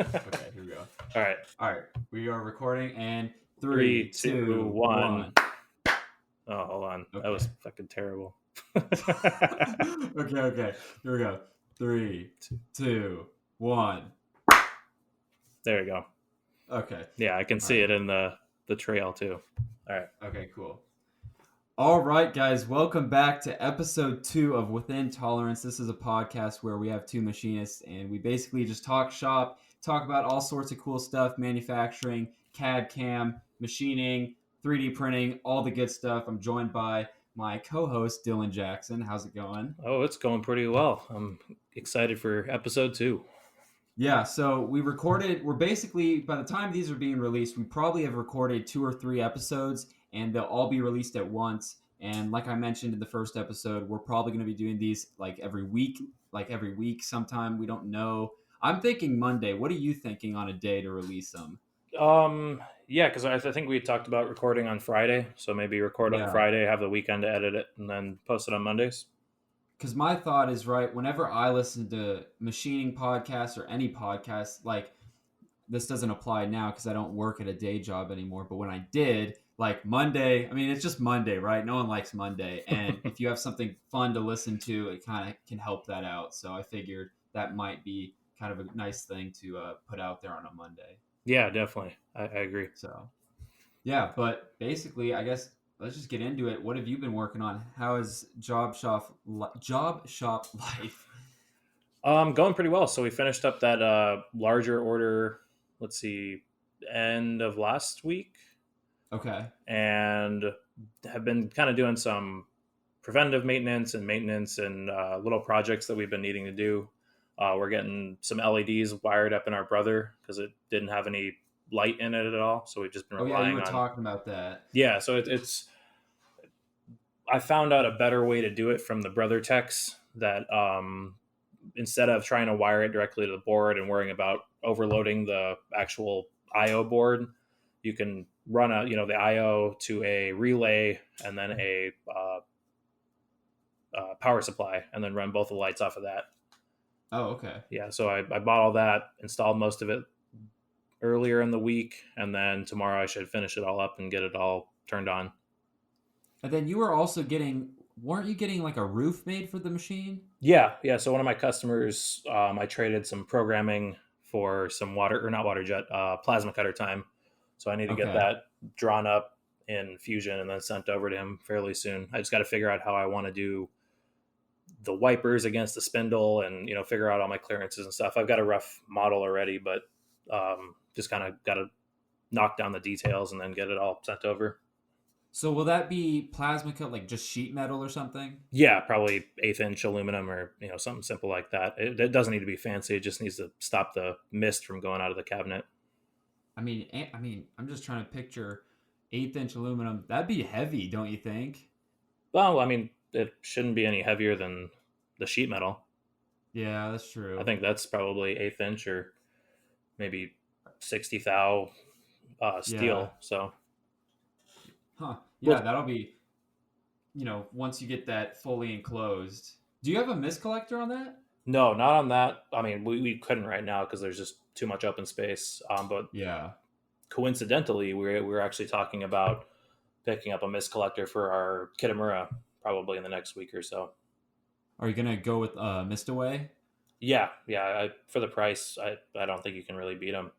Okay, here we go. All right. All right, we are recording and 3, 3, 2, 2, 1. 1. Oh, hold on. That Okay. was fucking terrible. Okay. Here we go. 3, 2, 1. There we go. Okay. Yeah, I can All see right. it in the trail too. All right. Okay, cool. All right, guys, welcome back to episode 2 of Within Tolerance. This is a podcast where we have two machinists and we basically just talk shop, talk about all sorts of cool stuff, manufacturing, CAD, CAM, machining, 3D printing, all the good stuff. I'm joined by my co-host, Dylan Jackson. How's it going? Oh, it's going pretty well. I'm excited for episode 2. Yeah, so we're basically, by the time these are being released, we probably have recorded 2 or 3 episodes and they'll all be released at once. And like I mentioned in the first episode, we're probably going to be doing these like every week sometime. We don't know. I'm thinking Monday. What are you thinking on a day to release them? Yeah, because I think we talked about recording on Friday, so maybe record on Yeah. Friday, have the weekend to edit it, and then post it on Mondays. Because my thought is, right, whenever I listen to machining podcasts or any podcast, like this doesn't apply now because I don't work at a day job anymore. But when I did, like Monday, I mean, it's just Monday, right? No one likes Monday. And if you have something fun to listen to, it kind of can help that out. So I figured that might be kind of a nice thing to put out there on a Monday. Yeah, definitely. I agree. So, yeah, but basically, I guess let's just get into it. What have you been working on? How is job shop life? Going pretty well. So we finished up that larger order. Let's see, end of last week, Okay. and have been kind of doing some preventative maintenance and little projects that we've been needing to do. We're getting some LEDs wired up in our brother because it didn't have any light in it at all. So we've just been Oh yeah, you relying were on. talking about that. Yeah, so it's. I found out a better way to do it from the brother techs that instead of trying to wire it directly to the board and worrying about overloading the actual IO board, you can run the IO to a relay and then a power supply, and then run both the lights off of that. Oh, okay. Yeah, so I bought all that, installed most of it earlier in the week, and then tomorrow I should finish it all up and get it all turned on. And then weren't you getting like a roof made for the machine? Yeah. So one of my customers, I traded some programming for some not water jet, plasma cutter time. So I need to get Okay. that drawn up in Fusion and then sent over to him fairly soon. I just got to figure out how I want to do the wipers against the spindle and figure out all my clearances and stuff. I've got a rough model already, but just kind of got to knock down the details and then get it all sent over. So will that be plasma cut, like just sheet metal or something? Yeah, probably 1/8 inch aluminum or something simple like that. It doesn't need to be fancy. It just needs to stop the mist from going out of the cabinet. I'm just trying to picture 1/8 inch aluminum. That'd be heavy, don't you think? Well, I mean, it shouldn't be any heavier than the sheet metal. Yeah, that's I true. think that's probably 1/8 inch or maybe 60 thou Yeah. steel. So Huh. Yeah, well, that'll be, once you get that fully enclosed. Do you have a mist collector on that? no, not on that. I mean, we couldn't right now because there's just too much open space. But Yeah. coincidentally, we're actually talking about picking up a mist collector for our Kitamura probably in the next week or so. Are you gonna go with mist away? Yeah. For the price, I don't think you can really beat them.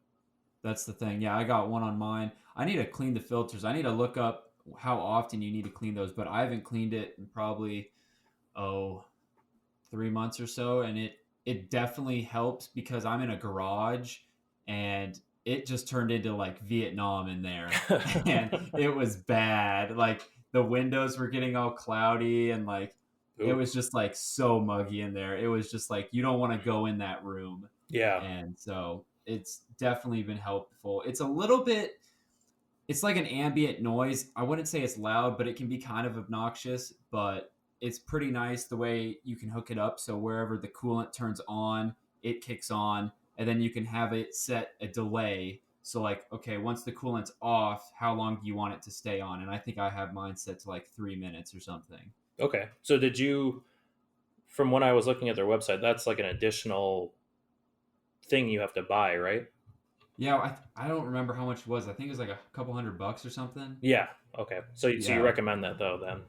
That's the thing. Yeah, I got one on mine. I need to clean the filters. I need to look up how often you need to clean those, but I haven't cleaned it in probably 3 months or so, and it definitely helps because I'm in a garage and it just turned into like Vietnam in there. And it was bad. Like the windows were getting all cloudy and like it Ooh. was just like so muggy in there. It was just like you don't want to go in that room. Yeah. And so it's definitely been helpful. It's like an ambient noise. I wouldn't say it's loud, but it can be kind of obnoxious, but it's pretty nice the way you can hook it up so wherever the coolant turns on, it kicks on, and then you can have it set a delay. So like, okay, once the coolant's off, how long do you want it to stay on? And I think I have mine set to like 3 minutes or something. Okay. So from when I was looking at their website, that's like an additional thing you have to buy, right? Yeah, I don't remember how much it was. I think it was like a couple $100 or something. Yeah. Okay. So you Yeah. recommend that though then?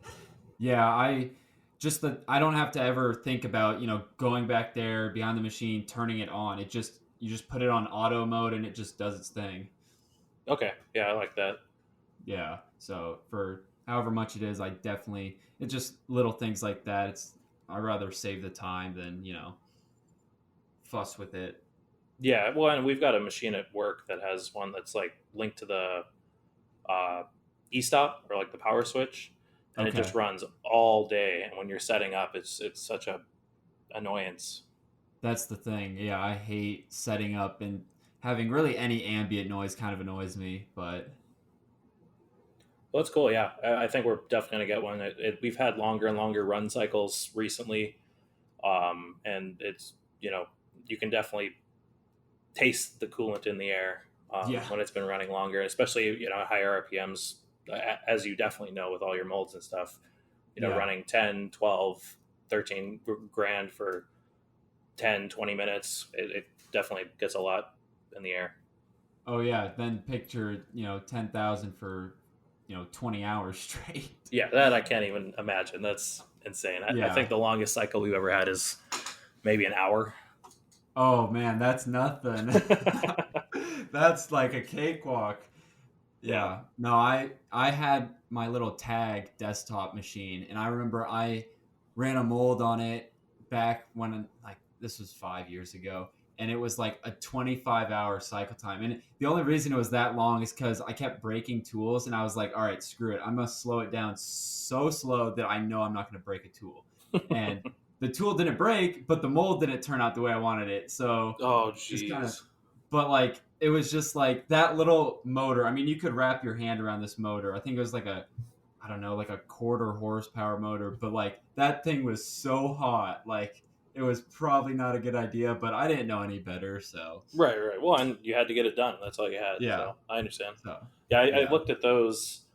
Yeah, I just that I don't have to ever think about, going back there behind the machine, turning it on. You just put it on auto mode and it just does its thing. Okay. Yeah, I like that. Yeah. So for however much it is, I definitely it's just little things like that. I'd rather save the time than, fuss with it. Yeah. Well, and we've got a machine at work that has one that's like linked to the uh, e-stop or like the power switch, and it Okay. just runs all day. And when you're setting up, it's such a annoyance. That's the thing. Yeah, I hate setting up and having really any ambient noise kind of annoys me, but Well, that's cool. Yeah, I think we're definitely gonna get one. We've had longer and longer run cycles recently, and it's you can definitely taste the coolant in the air yeah. when it's been running longer, especially higher RPMs, as you definitely know with all your molds and stuff. Yeah. Running 10, 12, 13 grand for 10, 20 minutes, it definitely gets a lot in the air. Oh yeah, then picture, 10,000 for, 20 hours straight. Yeah, that I can't even imagine. That's insane. I Yeah. think the longest cycle we've ever had is maybe an hour. Oh man, that's nothing. That's like a cakewalk. Yeah. Yeah. No, I had my little tag desktop machine and I remember I ran a mold on it back when like this was 5 years ago and it was like a 25-hour cycle time. And the only reason it was that long is cuz I kept breaking tools and I was like, "All right, screw it. I'm going to slow it down so slow that I know I'm not going to break a tool." And the tool didn't break, but the mold didn't turn out the way I wanted it. So Oh, it's kind of jeez. but like it was just like that little motor. I mean, you could wrap your hand around this motor. I think it was like a I don't know, like a quarter horsepower motor, but like that thing was so hot. Like it was probably not a good idea, but I didn't know any better, so Right, right. Well, and you had to get it done. That's all you had. yeah. So I understand. So Yeah, I yeah. looked at those.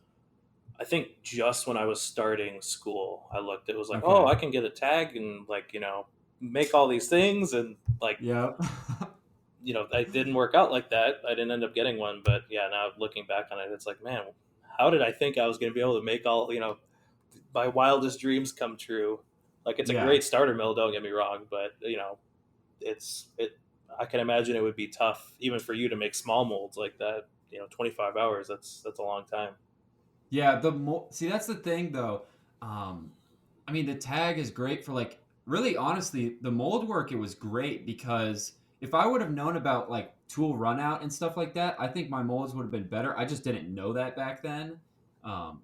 I think just when I was starting school, I looked. It was like, oh, Okay. I can get a tag and like make all these things and like Yep. I didn't work out like that. I didn't end up getting one, but yeah, now looking back on it, it's like, man, how did I think I was going to be able to make all my wildest dreams come true? Like it's a Yeah. great starter mill, don't get me wrong, but it's it. I can imagine it would be tough even for you to make small molds like that. 25 hours. That's a long time. Yeah, see that's the thing though. Um I mean, the tag is great for like really honestly, the mold work it was great because if I would have known about like tool run out and stuff like that, I think my molds would have been better. I just didn't know that back then. Um,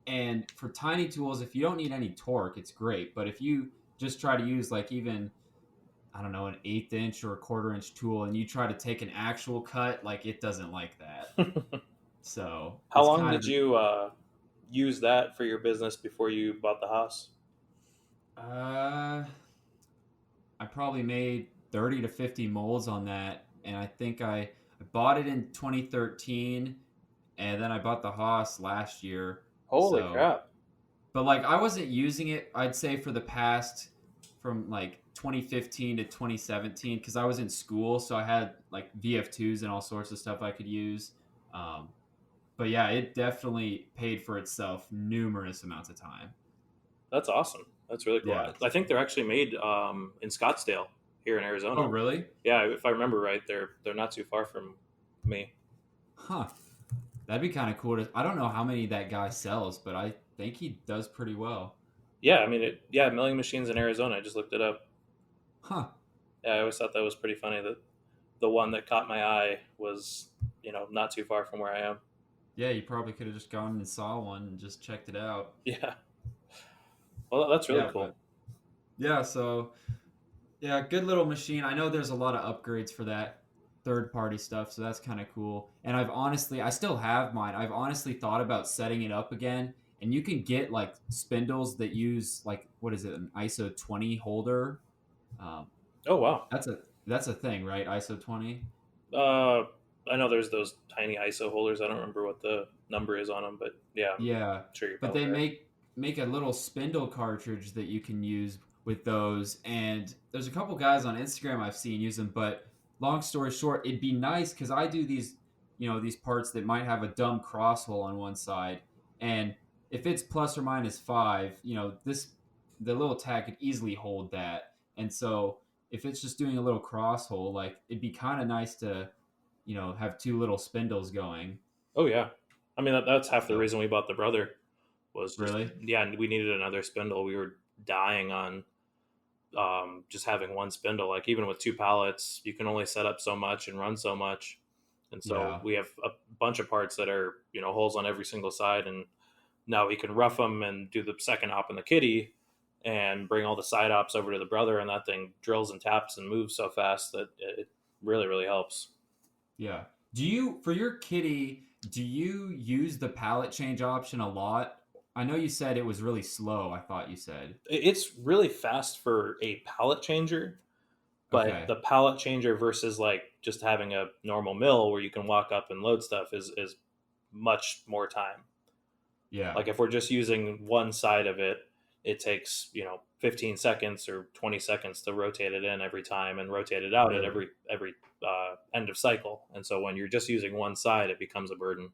and for tiny tools, if you don't need any torque, it's great. But if you just try to use like even I don't know an eighth inch or a quarter-inch tool, and you try to take an actual cut, like it doesn't like that. So How it's long kind did of you use that for your business before you bought the house? I probably made 30 to 50 molds on that. And I bought it in 2013 and then I bought the Haas last year. Holy So, crap! but like I wasn't using it, I'd say for the past from like 2015 to 2017 because I was in school. So I had like VF2s and all sorts of stuff I could use. Um, but yeah, it definitely paid for itself numerous amounts of time. That's awesome. That's really cool. Yeah. I think they're actually made in Scottsdale here in Oh, Arizona. really? Yeah, if I remember right, they're not too far from me. Huh. That'd be kind of cool to. I don't know how many that guy sells, but I think he does pretty well. Yeah, I mean, yeah, Milling Machines in Arizona. I just looked it up. Huh. Yeah, I always thought that was pretty funny that the one that caught my eye was, not too far from where I am. Yeah, you probably could have just gone and saw one and just checked it out. Yeah. Well, that's really Yeah, cool. but yeah, so yeah, good little machine. I know there's a lot of upgrades for that third party stuff, so that's kind of cool. And I still have mine. I've honestly thought about setting it up again. And you can get like spindles that use like what is it, an ISO 20 holder. Um, Oh, wow. that's a thing, right? ISO 20. Uh, I know there's those tiny ISO holders. I don't remember what the number is on them, but yeah, I'm Yeah, sure you're but probably they right. make a little spindle cartridge that you can use with those. And there's a couple guys on Instagram I've seen use them, but long story short, it'd be nice because I do these, these parts that might have a dumb cross hole on one side, and if it's plus or minus 5, the little tag could easily hold that, and so if it's just doing a little cross hole, like it'd be kind of nice to, have two little spindles going. Oh yeah, I mean that's half the So reason we bought the brother was just really, yeah, we needed another spindle. We were dying on just having one spindle. Like even with two pallets, you can only set up so much and run so much. And so yeah, we have a bunch of parts that are holes on every single side, and now we can rough them and do the second op in the kitty, and bring all the side ops over to the brother, and that thing drills and taps and moves so fast that it really really helps. yeah. Do you for your kitty? Do you use the palette change option a lot? I know you said it was really slow. I thought you said. It's really fast for a pallet changer, but Okay. the pallet changer versus like just having a normal mill where you can walk up and load stuff is much more time. Yeah. Like if we're just using one side of it, it takes 15 seconds or 20 seconds to rotate it in every time and rotate it out at Really. every end of cycle. And so when you're just using one side, it becomes a burden.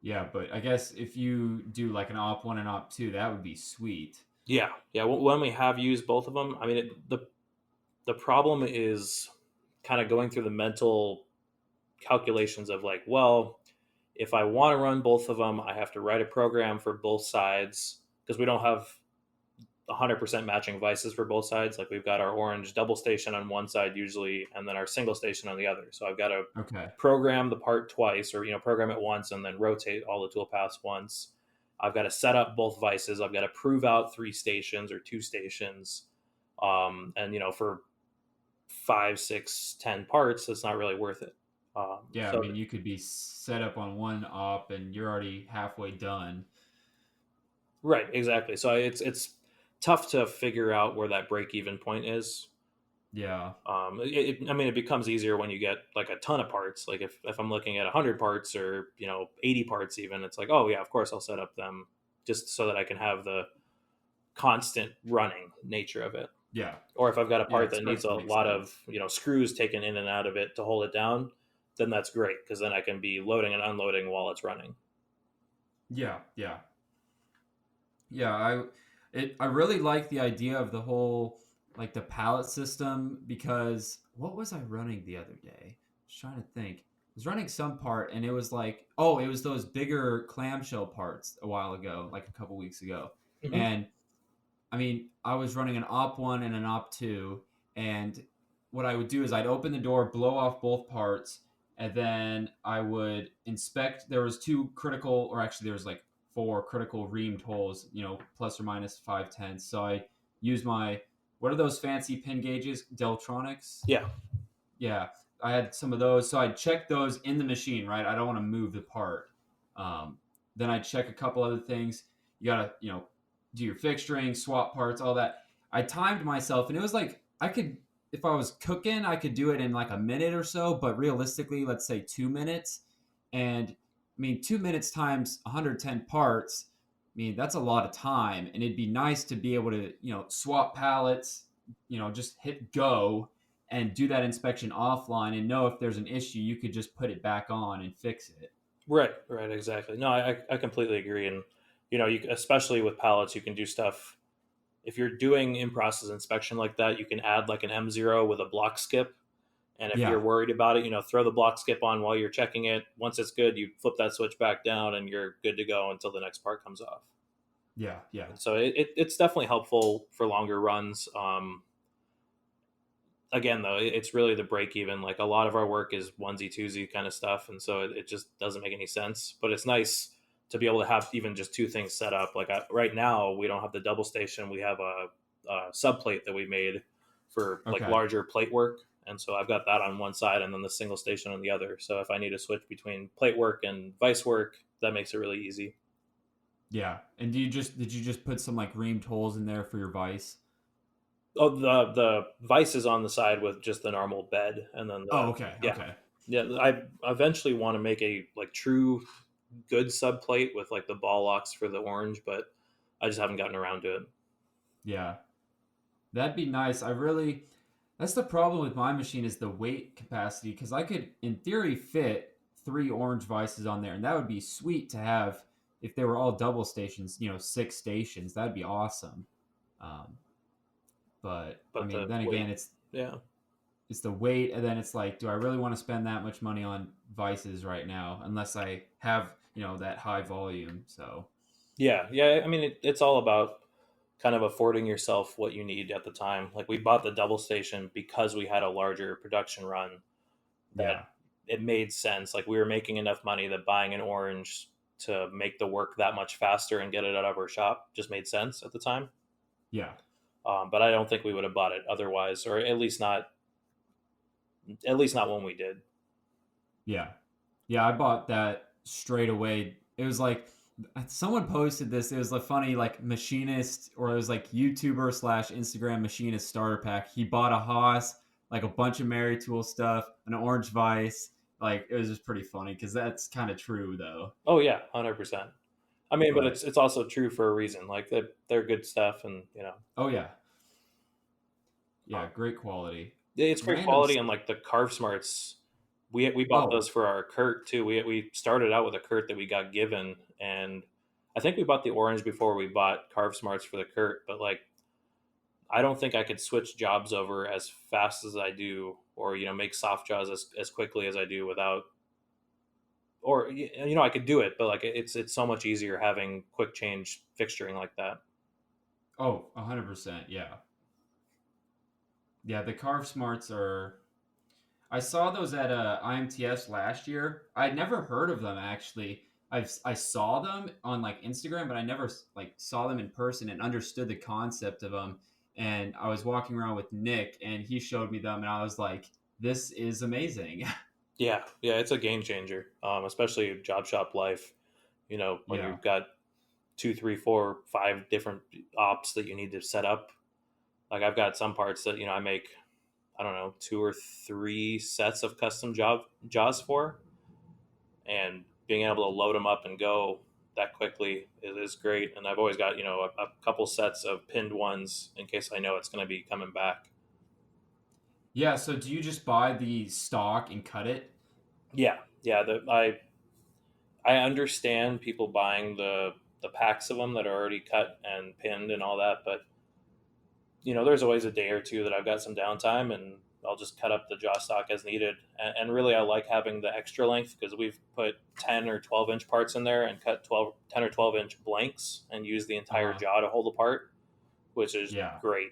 Yeah, but I guess if you do like an op one and op two, that would be sweet. Yeah, yeah. When we have used both of them, I mean, the problem is kind of going through the mental calculations of like, well, if I want to run both of them, I have to write a program for both sides because we don't have 100% matching vices for both sides. Like we've got our orange double station on one side usually, and then our single station on the other. So I've got to Okay. program the part twice, or program it once and then rotate all the tool paths once. I've got to set up both vices. I've got to prove out 3 stations or 2 stations, and for 5, 6, 10 parts, it's not really worth it. Yeah, I So mean, you could be set up on one op and you're already halfway done. right, exactly. So it's tough to figure out where that break even point is. Yeah. I mean, it becomes easier when you get like a ton of parts. Like if I'm looking at 100 parts or 80 parts, even it's like, oh yeah, of course I'll set up them just so that I can have the constant running nature of it. Yeah. Or if I've got a Yeah, part it that needs starts a to make lot of sense. screws taken in and out of it to hold it down, then that's great because then I can be loading and unloading while it's running. Yeah, yeah. Yeah, I really like the idea of the whole like the palette system because what was I running the other day? I was trying to think. I was running some part and it was like, oh, it was those bigger clamshell parts a while ago, like a couple weeks ago. Mm-hmm. And I mean, I was running an op 1 and an op 2, and what I would do is I'd open the door, blow off both parts, and then I would inspect. There was two critical, or actually there was like four critical reamed holes, plus or minus 5/10. So I used my, what are those fancy pin gauges? Deltronics? Yeah. Yeah, I had some of those. So I'd check those in the machine, right? I don't want to move the part. Um, then I'd check a couple other things. You gotta, do your fixturing, swap parts, all that. I timed myself, and it was like I could, if I was cooking, I could do it in like a minute or so. But realistically, let's say 2 minutes. And I mean, 2 minutes times 110 parts. I mean, that's a lot of time, and it'd be nice to be able to, swap pallets, just hit go and do that inspection offline and know if there's an issue, you could just put it back on and fix it. Right. Right. Exactly. No, I completely agree. And you especially with pallets, you can do stuff. If you're doing in process inspection like that, you can add like an M0 with a block skip. And if you're Yeah, worried about it, throw the block skip on while you're checking it. Once it's good, you flip that switch back down and you're good to go until the next part comes off. yeah, yeah, And so it's definitely helpful for longer runs. Again, though, it's really the break even. Like a lot of our work is onesie twosie kind of stuff. And so it just doesn't make any sense. But it's nice to be able to have even just two things set up. Like right now, we don't have the double station. We have a sub plate that we made for like okay, larger plate work. And so I've got that on one side and then the single station on the other. So if I need to switch between plate work and vice work, that makes it really easy. yeah. And did you just put some like reamed holes in there for your vise? Oh, the vice is on the side with just the normal bed, and then Oh, okay, yeah, okay, yeah. I eventually want to make a like true good sub plate with like the ball locks for the orange, but I just haven't gotten around to it. yeah. That'd be nice. I really, That's the problem with my machine is the weight capacity because I could, in theory, fit three orange vices on there, and that would be sweet to have if they were all double stations. 6 stations. That'd be awesome. Um, but I But mean, the then again, weight, it's yeah, it's the weight, and then it's like, do I really want to spend that much money on vices right now? Unless I have that high volume. So yeah. I mean, it's all about kind of affording yourself what you need at the time. Like we bought the double station because we had a larger production run that yeah, it made sense. Like we were making enough money that buying an orange to make the work that much faster and get it out of our shop just made sense at the time. yeah, But I don't think we would have bought it otherwise, or at least not when we did. yeah, yeah. I bought that straight away. It was like someone posted this. It was a funny like machinist, or it was like YouTuber slash Instagram machinist starter pack. He bought a Haas, like a bunch of Mary Tool stuff, an orange vice. Like it was just pretty funny because that's kind of true though. Oh yeah, 100%. I mean, but But it's also true for a reason. Like they're good stuff, and oh yeah, uh, yeah, great quality. it's great Random. quality. And like the Carve Smarts, we bought Oh those for our Kurt too. We started out with a Kurt that we got given, and I think we bought the orange before we bought Carve Smarts for the Kurt. But like, I don't think I could switch jobs over as fast as I do, or make soft jaws as quickly as I do without. Or I could do it, but like it's so much easier having quick change fixturing like that. oh, 100%. Yeah, yeah. The Carve Smarts are. I saw those at IMTS last year. I'd never heard of them actually. I saw them on like Instagram, but I never like saw them in person and understood the concept of them. And I was walking around with Nick, and he showed me them, and I was like, "This is amazing." Yeah, it's a game changer, especially job shop life. When Yeah. you've got two, three, four, five different ops that you need to set up. Like I've got some parts that I make, I don't know, two or three sets of custom jaws for, and being able to load them up and go that quickly is great. And I've always got a couple sets of pinned ones in case I know it's going to be coming back. Yeah. So do you just buy the stock and cut it? Yeah. I understand people buying the packs of them that are already cut and pinned and all that, but there's always a day or two that I've got some downtime, and I'll just cut up the jaw stock as needed. And really, I like having the extra length because we've put 10 or 12-inch parts in there and cut 10 or 12-inch blanks and use the Uh entire huh. jaw to hold apart, which is Yeah. great.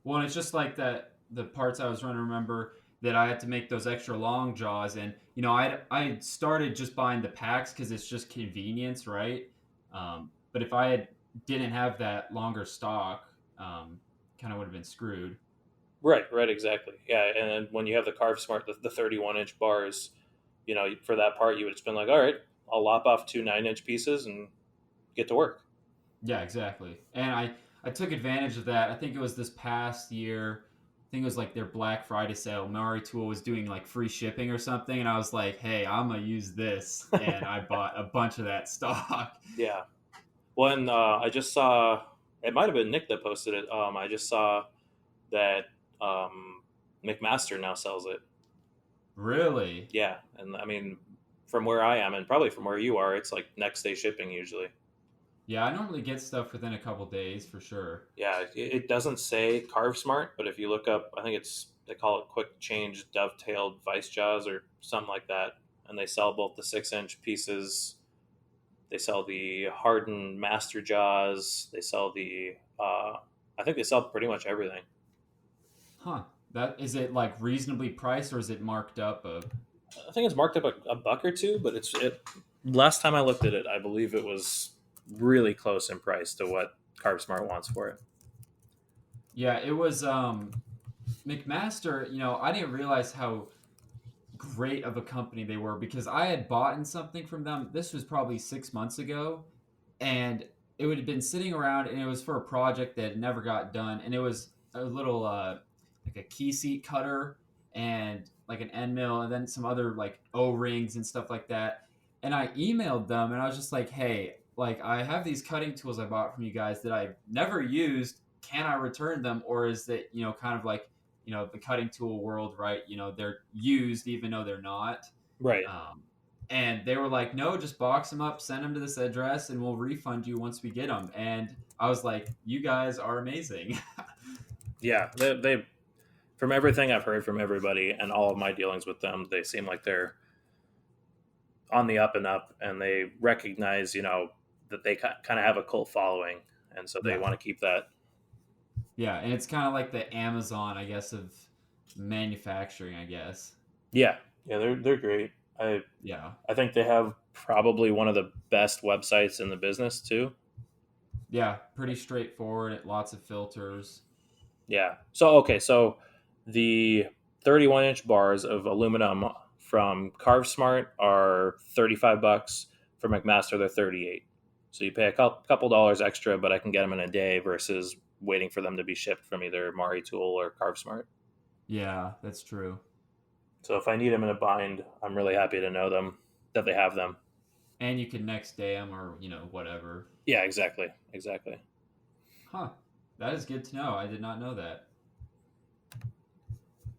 Well, and it's just like that. The parts I was trying to remember that I had to make those extra long jaws, and I started just buying the packs because it's just convenience, right? But if I didn't have that longer stock, kind of would have been screwed. Right, exactly. Yeah, and then when you have the Carve Smart, the 31-inch bars, for that part, you would have been like, all right, I'll lop off two 9-inch pieces and get to work. Yeah, exactly. And I took advantage of that. I think it was this past year. I think it was like their Black Friday sale. Mari Tool was doing like free shipping or something, and I was like, "Hey, I'm gonna use this," and I bought a bunch of that stock. Yeah. Well, and I just saw, it might have been Nick that posted it. I just saw that McMaster now sells it. Really? Yeah, and I mean, from where I am, and probably from where you are, it's like next day shipping usually. Yeah, I normally get stuff within a couple days for sure. Yeah, it doesn't say Carve Smart, but if you look up, I think they call it Quick Change Dovetailed Vice Jaws or something like that, and they sell both the 6-inch pieces. They sell the hardened Master Jaws. They sell I think they sell pretty much everything. Huh. That is it like reasonably priced or is it marked up I think it's marked up a buck or two, but it. Last time I looked at it, I believe it was really close in price to what Carb Smart wants for it. Yeah, it was McMaster, I didn't realize how great of a company they were because I had bought something from them. This was probably 6 months ago, and it would have been sitting around, and it was for a project that never got done, and it was a little like a key seat cutter and like an end mill, and then some other like O rings and stuff like that. And I emailed them, and I was just like, "Hey, like I have these cutting tools I bought from you guys that I've never used. Can I return them, or is it kind of like the cutting tool world, right? They're used even though they're not. Right. Um, and they were like, no, just box them up, send them to this address, and we'll refund you once we get them. And I was like, you guys are amazing. Yeah. They from everything I've heard from everybody and all of my dealings with them, they seem like they're on the up and up, and they recognize, that they kind of have a cult following, and so they Yeah. want to keep that. Yeah. And it's kind of like the Amazon, I guess, of manufacturing, I guess. Yeah. Yeah. They're great. I Yeah. I think they have probably one of the best websites in the business too. Yeah. Pretty straightforward, lots of filters. Yeah. So okay, so the 31-inch bars of aluminum from Carve Smart are $35. For McMaster, they're 38. So you pay a couple dollars extra, but I can get them in a day versus waiting for them to be shipped from either Mari Tool or Carve Smart. Yeah, that's true. So if I need them in a bind, I'm really happy to know that they have them. And you can next day them or, whatever. Yeah, exactly, exactly. Huh. That is good to know. I did not know that.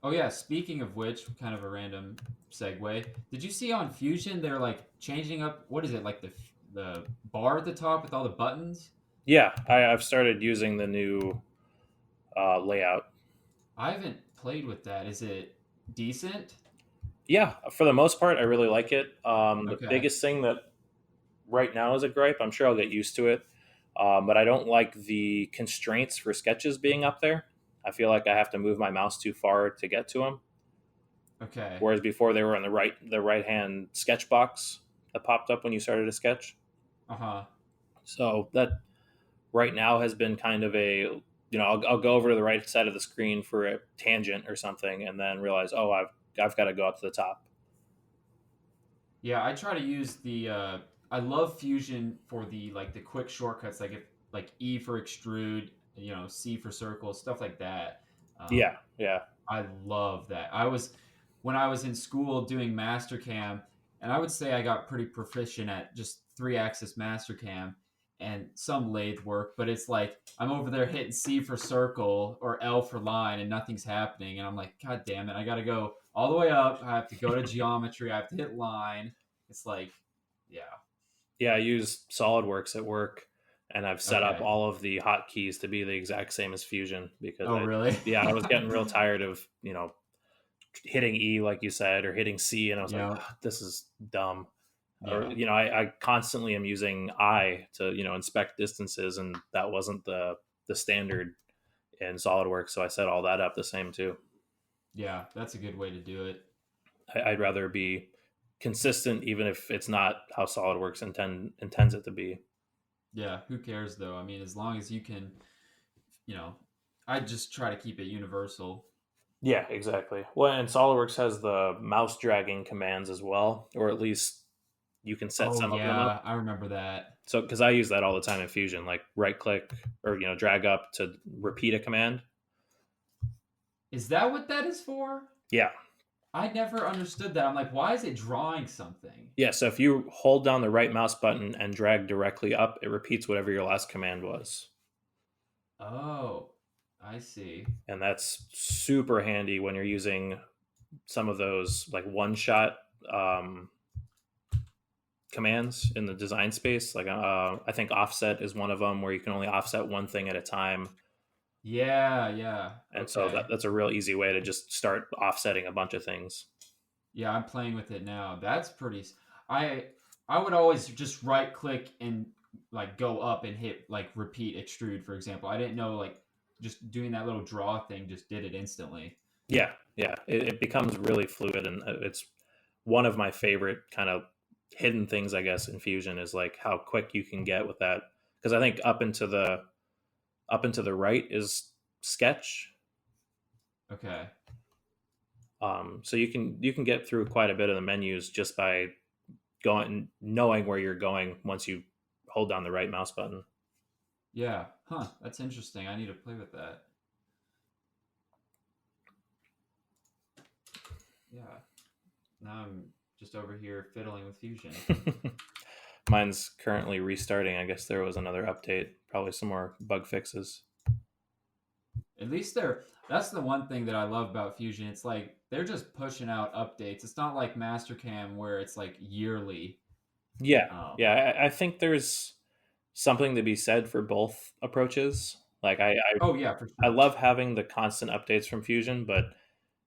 Oh yeah, speaking of which, kind of a random segue. Did you see on Fusion they're like changing up what is it, like the bar at the top with all the buttons? Yeah, I've started using the new layout. I haven't played with that. Is it decent? Yeah, for the most part, I really like it. The Okay. biggest thing that right now is a gripe, I'm sure I'll get used to it, but I don't like the constraints for sketches being up there. I feel like I have to move my mouse too far to get to them. Okay. Whereas before they were in the right hand sketch box that popped up when you started a sketch. Uh-huh. So that right now has been kind of I'll go over to the right side of the screen for a tangent or something, and then realize, oh, I've got to go up to the top. Yeah, I try to use the I love Fusion for the quick shortcuts like if like E for extrude, C for circle, stuff like that. Um, Yeah, yeah, I love that. When I was in school doing Mastercam, and I would say I got pretty proficient at just 3-axis Mastercam and some lathe work, but it's like I'm over there hitting C for circle or L for line and nothing's happening. And I'm like, God damn it, I got to go all the way up. I have to go to geometry. I have to hit line. It's like, yeah, yeah. I use SolidWorks at work, and I've set up okay. all of the hotkeys to be the exact same as Fusion because Oh, really? I was getting real tired of hitting E like you said or hitting C, and I was like, Yeah, "Ah, this is dumb." Or yeah, I constantly am using I to inspect distances, and that wasn't the standard in SolidWorks, so I set all that up the same too. yeah. That's a good way to do it. I'd rather be consistent, even if it's not how SolidWorks intends it to be. Yeah, who cares though? I mean, as long as you can, you know, I just try to keep it universal. Yeah, exactly. Well, and SolidWorks has the mouse dragging commands as well, or at least you can set Oh some of them up. yeah, I remember that. So, because I use that all the time in Fusion, like right click or drag up to repeat a command. Is that what that is for? Yeah, I never understood that. I'm like, why is it drawing something? yeah. So if you hold down the right mouse button and drag directly up, it repeats whatever your last command was, Oh, I see. and that's super handy when you're using some of those like one shot commands in the design space. Like I think offset is one of them where you can only offset one thing at a time. Yeah, yeah. And so Okay. that's a real easy way to just start offsetting a bunch of things. Yeah, I'm playing with it now. That's pretty. I I would always just right click and like go up and hit like repeat extrude, for example. I didn't know like just doing that little draw thing just did it instantly. Yeah, yeah. It becomes really fluid, and it's one of my favorite kind of hidden things, I guess, in Fusion is like how quick you can get with that. Because I think up and to the right is Sketch, Okay. so you can get through quite a bit of the menus just by going knowing where you're going once you hold down the right mouse button. Yeah. Huh. That's interesting. I need to play with that. Yeah. Now I'm just over here fiddling with Fusion. Mine's currently restarting. I guess there was another update, probably some more bug fixes. At least they're. That's the one thing that I love about Fusion. It's like they're just pushing out updates. It's not like Mastercam where it's like yearly. Yeah, Um, yeah. I think there's something to be said for both approaches. Like oh yeah, for I sure. love having the constant updates from Fusion, but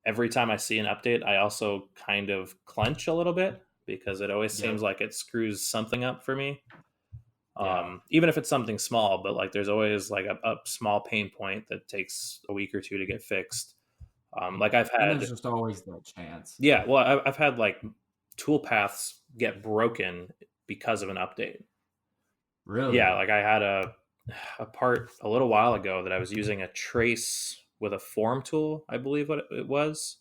every time I see an update, I also kind of clench a little bit because it always seems Yep. like it screws something up for me. Yeah. Even if it's something small, but like there's always like a small pain point that takes a week or two to get fixed. Like I've And there's had, just always that chance. yeah, well, I've had like tool paths get broken because of an update. Yeah, Really? like I had a part a little while ago that I was using a trace with a form tool, I believe what it was,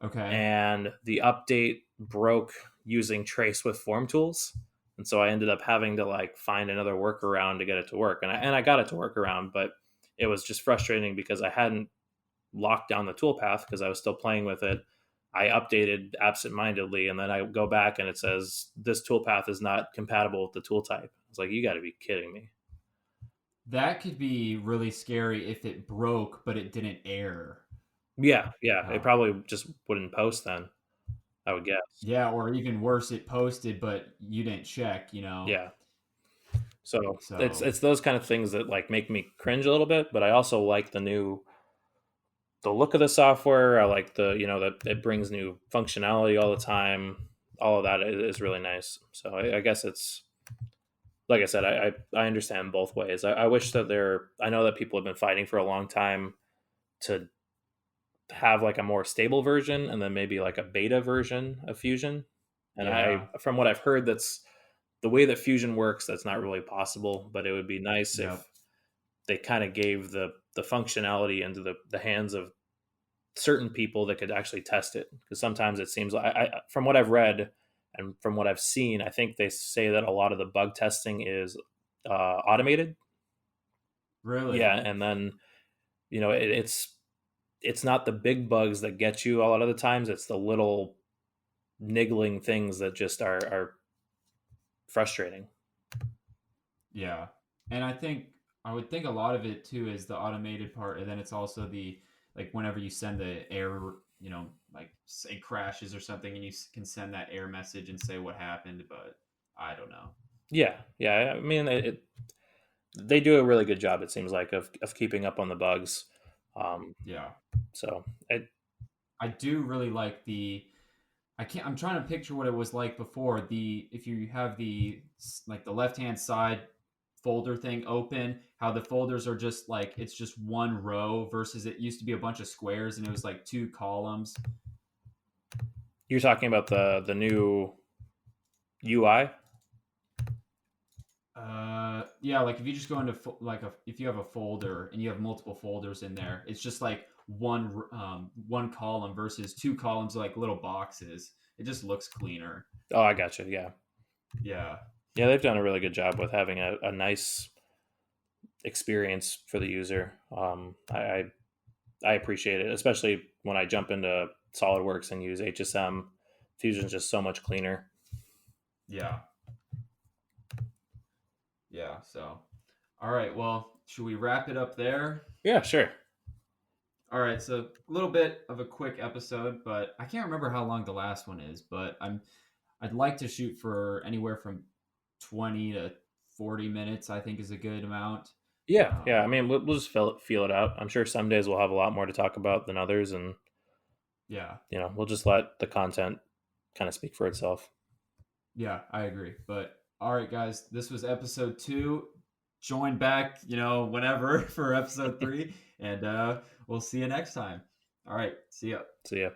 Okay. and the update broke using trace with form tools. And so I ended up having to like find another workaround to get it to work. And I got it to work around, but it was just frustrating because I hadn't locked down the toolpath because I was still playing with it. I updated absentmindedly, and then I go back and it says this toolpath is not compatible with the tool type. I was like, you got to be kidding me. That could be really scary if it broke but it didn't air. Yeah, yeah. It Uh, probably just wouldn't post then, I would guess. yeah, or even worse, it posted but you didn't check, you know. Yeah. So So, it's those kind of things that like make me cringe a little bit, but I also like the look of the software. I like the that it brings new functionality all the time. All of that is really nice. So I guess it's like I said, I understand both ways. I wish that I know that people have been fighting for a long time to have like a more stable version and then maybe like a beta version of Fusion. And yeah. from what I've heard, that's the way that Fusion works. That's not really possible, but it would be nice Yep. if they kind of gave the functionality into the hands of certain people that could actually test it. Because sometimes it seems like from what I've read and from what I've seen, I think they say that a lot of the bug testing is automated. Yeah, Really? and then it's not the big bugs that get you a lot of the times. It's the little niggling things that just are frustrating. Yeah. And I would think a lot of it too is the automated part, and then it's also the like whenever you send the error, you know, like say crashes or something, and you can send that error message and say what happened, but I don't know. Yeah, yeah. I mean, they do a really good job. It seems like of keeping up on the bugs. Um, Yeah. so it, I do really like the I can't. I'm trying to picture what it was like before. The if you have the like the left hand side folder thing open, how the folders are just like it's just one row versus it used to be a bunch of squares and it was like two columns. you're talking about the new UI. Yeah, like if you just go into if you have a folder and you have multiple folders in there, it's just like one column versus two columns like little boxes. It just looks cleaner. Oh, I got you. Yeah, Yeah. yeah. They've done a really good job with having a nice experience for the user. I appreciate it, especially when I jump into SolidWorks and use HSM. Fusion's just so much cleaner. Yeah. Yeah. So, all right. Well, should we wrap it up there? Yeah, sure. All right. So, a little bit of a quick episode, but I can't remember how long the last one is. But I'd like to shoot for anywhere from 20 to 40 minutes. I think is a good amount. Yeah, yeah. I Um, mean, we'll just feel it out. I'm sure some days we'll have a lot more to talk about than others, and yeah. we'll just let the content kind of speak for itself. Yeah. I agree. But all right, guys. This was episode 2. Join back, whenever for episode 3, and we'll see you next time. All right. See ya. So yeah.